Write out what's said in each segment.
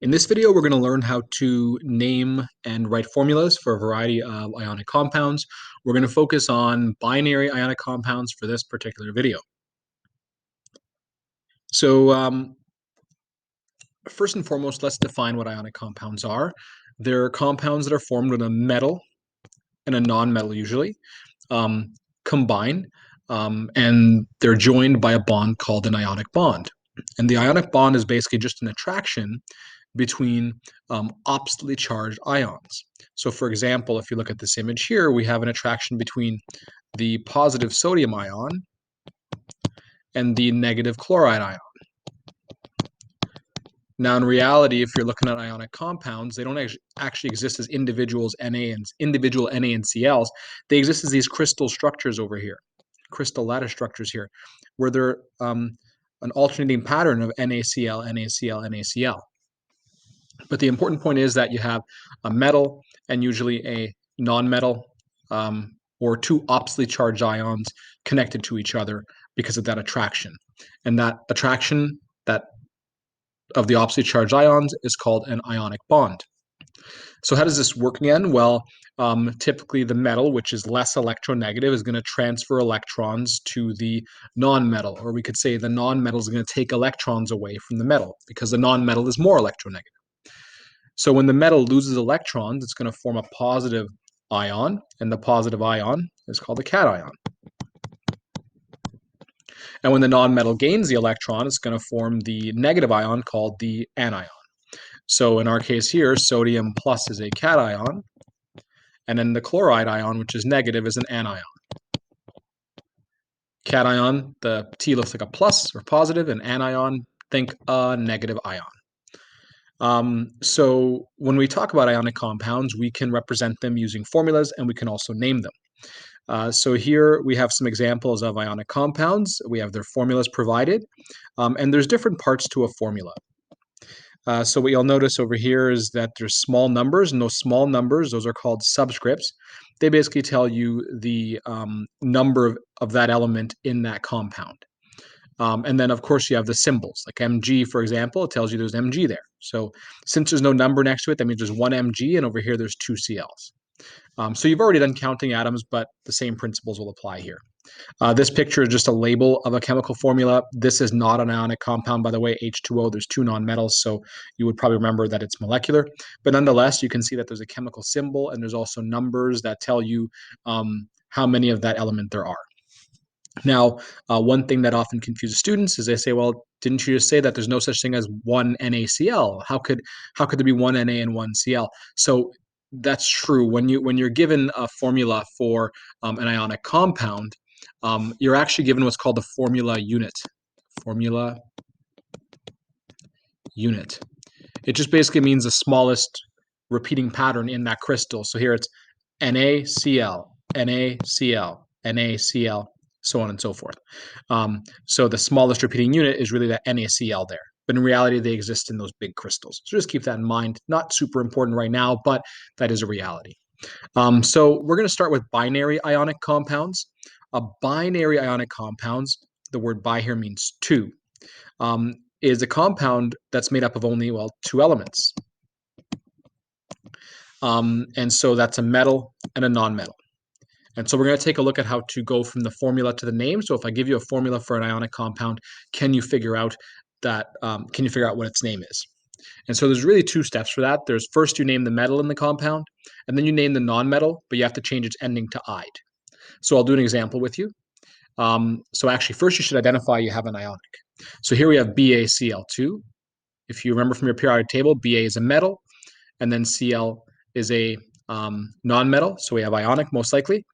In this video, we're going to learn how to name and write formulas for a variety of ionic compounds. We're going to focus on binary ionic compounds for this particular video. So first and foremost, let's define what ionic compounds are. They're compounds that are formed when a metal and a non-metal usually combine, and they're joined by a bond called an ionic bond. And the ionic bond is basically just an attraction between oppositely charged ions. So for example, if you look at this image here, we have an attraction between the positive sodium ion and the negative chloride ion. Now, in reality, if you're looking at ionic compounds, they don't actually exist as individual Na and Cls. They exist as these crystal structures over here, crystal lattice structures here, where they're an alternating pattern of NaCl, NaCl, NaCl. But the important point is that you have a metal and usually a non-metal or two oppositely charged ions connected to each other because of that attraction. And that attraction of the oppositely charged ions is called an ionic bond. So how does this work again? Well, typically the metal, which is less electronegative, is going to transfer electrons to the non-metal, or we could say the non-metal is going to take electrons away from the metal because the non-metal is more electronegative. So when the metal loses electrons, it's going to form a positive ion, and the positive ion is called a cation. And when the nonmetal gains the electron, it's going to form the negative ion called the anion. So in our case here, sodium plus is a cation, and then the chloride ion, which is negative, is an anion. Cation, the T looks like a plus or positive, and anion, think a negative ion. So when we talk about ionic compounds, we can represent them using formulas, and we can also name them. So here we have some examples of ionic compounds. We have their formulas provided, and there's different parts to a formula. So what you'll notice over here is that there's small numbers, and those small numbers, those are called subscripts. They basically tell you the number of that element in that compound. And then, of course, you have the symbols, like Mg, for example. It tells you there's Mg there. So since there's no number next to it, that means there's one Mg, and over here there's two Cls. So you've already done counting atoms, but the same principles will apply here. This picture is just a label of a chemical formula. This is not an ionic compound, by the way, H2O. There's two nonmetals, so you would probably remember that it's molecular. But nonetheless, you can see that there's a chemical symbol, and there's also numbers that tell you how many of that element there are. Now, one thing that often confuses students is they say, well, didn't you just say that there's no such thing as one NaCl? How could there be one Na and one Cl? So that's true. When you're given a formula for an ionic compound, you're actually given what's called the formula unit. Formula unit. It just basically means the smallest repeating pattern in that crystal. So here it's NaCl, NaCl, NaCl, so on and so forth. So the smallest repeating unit is really that NaCl there. But in reality, they exist in those big crystals. So just keep that in mind. Not super important right now, but that is a reality. So we're going to start with binary ionic compounds. A binary ionic compounds, the word bi here means two, is a compound that's made up of only, well, two elements. And so that's a metal and a non-metal. And so we're going to take a look at how to go from the formula to the name. So if I give you a formula for an ionic compound, can you figure out what its name is? And so there's really two steps for that. There's first you name the metal in the compound, and then you name the non-metal, but you have to change its ending to "ide." So I'll do an example with you. So actually, first you should identify you have an ionic. So here we have BaCl2. If you remember from your periodic table, Ba is a metal, and then Cl is a non-metal. So we have ionic most likely.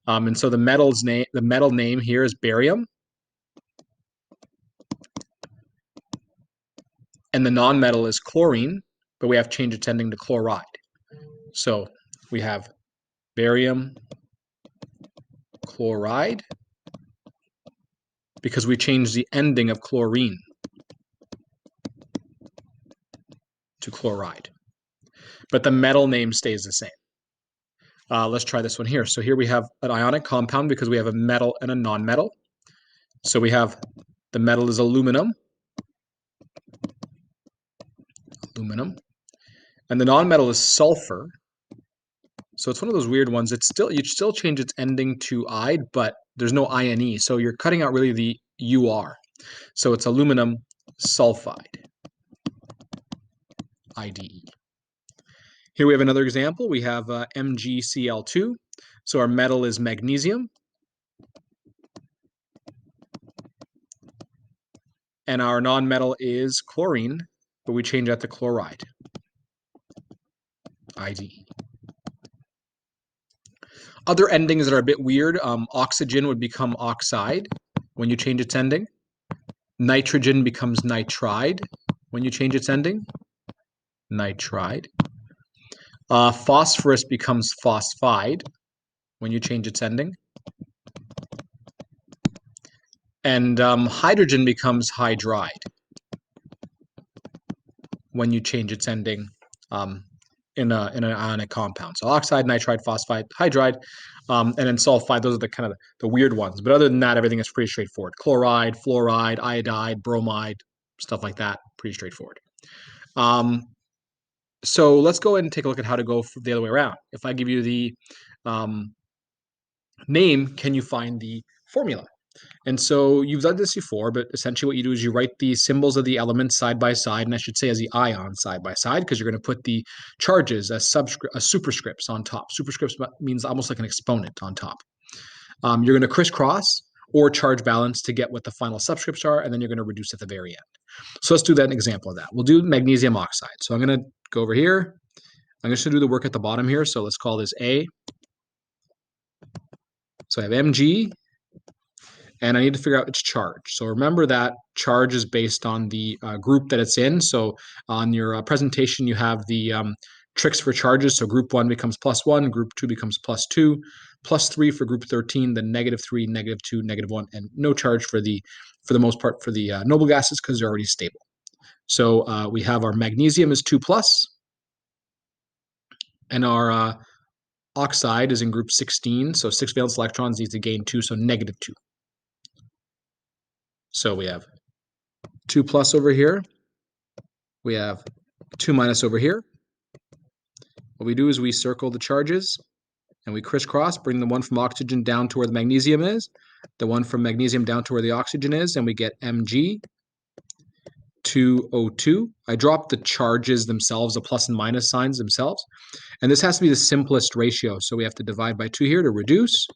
And so the metal name here is barium. And the non-metal is chlorine, but we have changed its ending to chloride. So we have barium chloride because we changed the ending of chlorine to chloride. But the metal name stays the same. Let's try this one here. So here we have an ionic compound because we have a metal and a non-metal. So we have the metal is aluminum. aluminum. And the nonmetal is sulfur. So it's one of those weird ones. You still change its ending to "ide", but there's no "ine", so you're cutting out really the "ur". So it's aluminum sulfide, IDE. Here we have another example. We have MgCl2. So our metal is magnesium. And our nonmetal is chlorine, but we change that to chloride, IDE. Other endings that are a bit weird, oxygen would become oxide when you change its ending. Nitrogen becomes nitride when you change its ending, nitride. Phosphorus becomes phosphide when you change its ending. And hydrogen becomes hydride when you change its ending in an ionic compound. So oxide, nitride, phosphide, hydride, and then sulfide. Those are the kind of the weird ones. But other than that, everything is pretty straightforward. Chloride, fluoride, iodide, bromide, stuff like that. Pretty straightforward. So let's go ahead and take a look at how to go the other way around. If I give you the name, can you find the formula? And so you've done this before, but essentially what you do is you write the symbols of the elements side by side, and I should say as the ions side by side, because you're going to put the charges as superscripts on top. Superscripts means almost like an exponent on top. You're going to crisscross or charge balance to get what the final subscripts are, and then you're going to reduce at the very end. So let's do that example of that. We'll do magnesium oxide. So I'm going to go over here. I'm just going to do the work at the bottom here. So let's call this A. So I have Mg, and I need to figure out its charge. So remember that charge is based on the group that it's in. So on your presentation, you have the tricks for charges. So group 1 becomes +1, group 2 becomes +2, +3 for group 13, then -3, -2, -1, and no charge for the most part for the noble gases because they're already stable. So we have our magnesium is 2+, and our oxide is in group 16. So 6 valence electrons needs to gain 2, so -2. So we have 2+ over here. We have 2- over here. What we do is we circle the charges and we crisscross, bring the one from oxygen down to where the magnesium is, the one from magnesium down to where the oxygen is, and we get Mg, 2O2. I dropped the charges themselves, the plus and minus signs themselves. And this has to be the simplest ratio. So we have to divide by 2 here to reduce.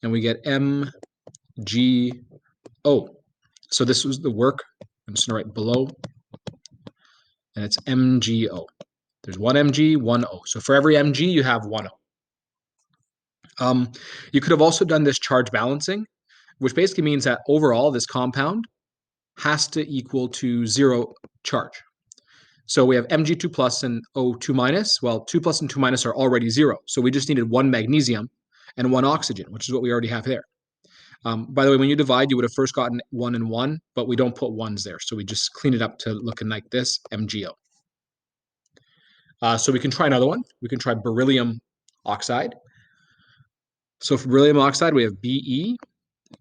And we get MgO. So this was the work. I'm just going to write below. And it's MgO. There's 1 Mg, 1 O. So for every Mg, you have 1 O. You could have also done this charge balancing, which basically means that overall, this compound has to equal to 0 charge. So we have Mg2+ and O2-. Well, 2+ and 2- are already 0. So we just needed 1 magnesium and 1 oxygen, which is what we already have there. By the way, when you divide, you would have first gotten 1 and 1, but we don't put 1s there. So we just clean it up to looking like this, MgO. So we can try another one. We can try beryllium oxide. So for beryllium oxide, we have Be.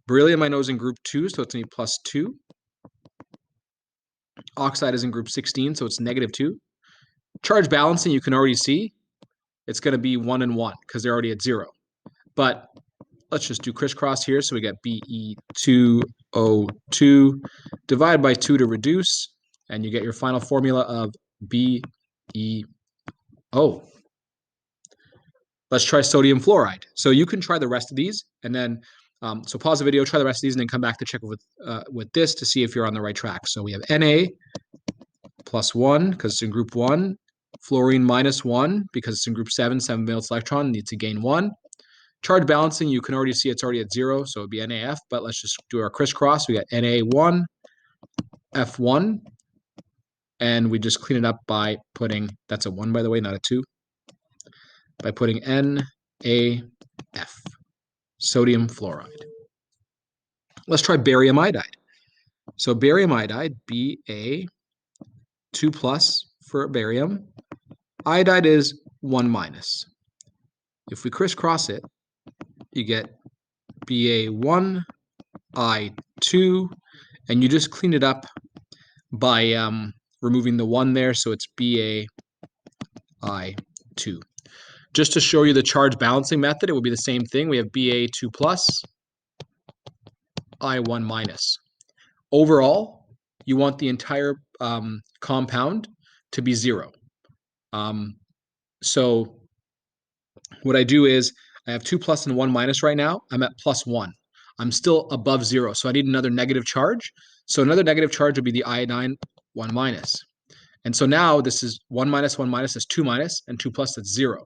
Beryllium I know is in group 2, so it's going to be +2. Oxide is in group 16, so it's -2. Charge balancing, you can already see, it's going to be 1 and 1 because they're already at 0. But let's just do crisscross here. So we got Be2O2 divided by 2 to reduce, and you get your final formula of BeO. Let's try sodium fluoride. So you can try the rest of these, and then so pause the video, try the rest of these, and then come back to check with this to see if you're on the right track. So we have Na +1 because it's in group 1, fluorine -1 because it's in group 7, 7 valence electron needs to gain 1. Charge balancing, you can already see it's already at 0, so it would be NaF, but let's just do our crisscross. We got Na1, F1, and we just clean it up by putting, that's a 1 by the way, not a 2, by putting NaF, sodium fluoride. Let's try barium iodide. So barium iodide, Ba, 2+ for barium. Iodide is 1-. If we crisscross it, you get Ba1, I2, and you just clean it up by removing the 1 there, so it's BaI2. Just to show you the charge balancing method, it would be the same thing. We have Ba2 plus, I1 minus. Overall, you want the entire compound to be 0. So what I do is I have 2 plus and 1 minus right now. I'm at plus 1. I'm still above 0, so I need another negative charge. So another negative charge would be the iodine 1 minus. And so now this is 1 minus is 2 minus, and 2 plus, that's 0.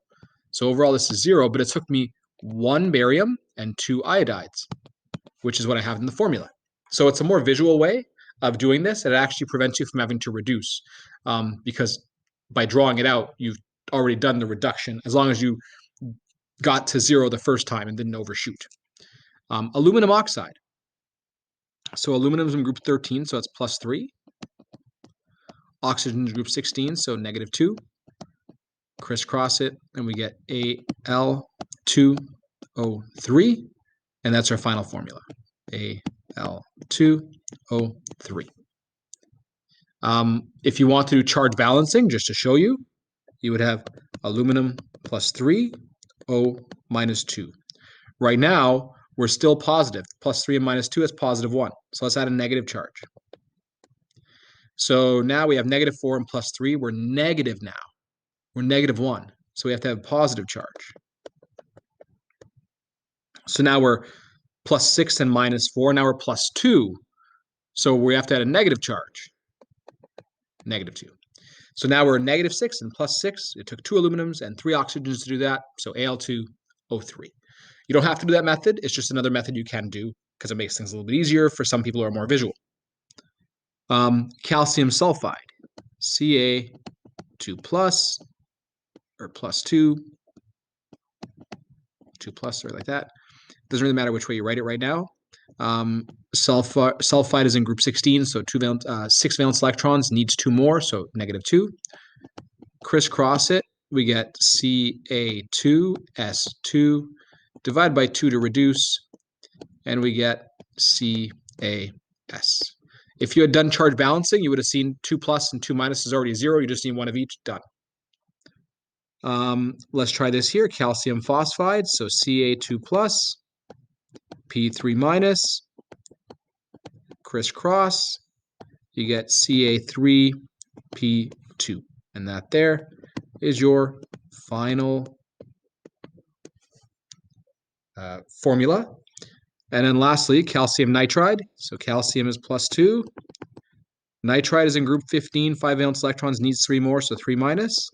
So overall this is 0, but it took me 1 barium and 2 iodides, which is what I have in the formula. So it's a more visual way of doing this, and it actually prevents you from having to reduce, because by drawing it out, you've already done the reduction, as long as you got to 0 the first time and didn't overshoot. Aluminum oxide. So aluminum is in group 13, so it's plus 3. Oxygen is group 16, so negative 2. Crisscross it, and we get Al2O3, and that's our final formula, Al2O3. If you want to do charge balancing, just to show you, you would have aluminum plus 3, O minus 2. Right now, we're still positive. Plus 3 and minus 2 is positive 1. So let's add a negative charge. So now we have negative 4 and plus 3. We're negative now. We're negative 1. So we have to have a positive charge. So now we're plus 6 and minus 4. Now we're plus 2. So we have to add a negative charge. Negative 2. So now we're negative 6 and plus 6. It took 2 aluminums and 3 oxygens to do that. So Al2O3. You don't have to do that method. It's just another method you can do because it makes things a little bit easier for some people who are more visual. Calcium sulfide, Ca2 plus, or plus 2, 2 plus, or like that. Doesn't really matter which way you write it right now. Sulfide is in group 16, so 6 valence electrons, needs 2 more, so negative 2. Crisscross it, we get Ca2S2, divide by 2 to reduce, and we get CAS. If you had done charge balancing, you would have seen 2 plus and 2 minus is already 0. You just need 1 of each, done. Let's try this here, calcium phosphide, so Ca2 plus, P3 minus, crisscross, you get Ca3, P2, and that there is your final formula. And then lastly, calcium nitride. So calcium is plus 2. Nitride is in group 15, 5 valence electrons, needs 3 more, so 3 minus.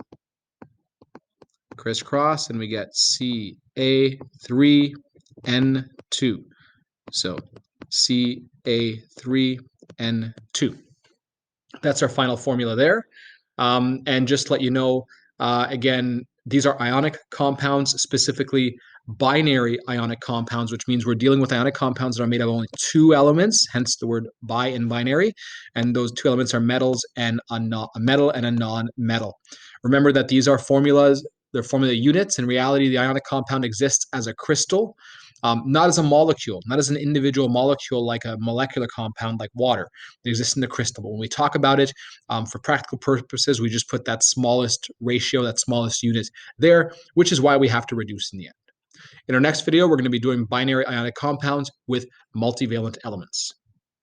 Crisscross, and we get Ca3N2. So Ca3N2. That's our final formula there. And just to let you know, again, these are ionic compounds, specifically binary ionic compounds, which means we're dealing with ionic compounds that are made of only 2 elements, hence the word bi in binary. And those 2 elements are metals and a metal and a non-metal. Remember that these are formulas, they're formula units. In reality, the ionic compound exists as a crystal, not as a molecule, not as an individual molecule like a molecular compound like water. It exists in the crystal. But when we talk about it, for practical purposes, we just put that smallest ratio, that smallest unit there, which is why we have to reduce in the end. In our next video, we're going to be doing binary ionic compounds with multivalent elements.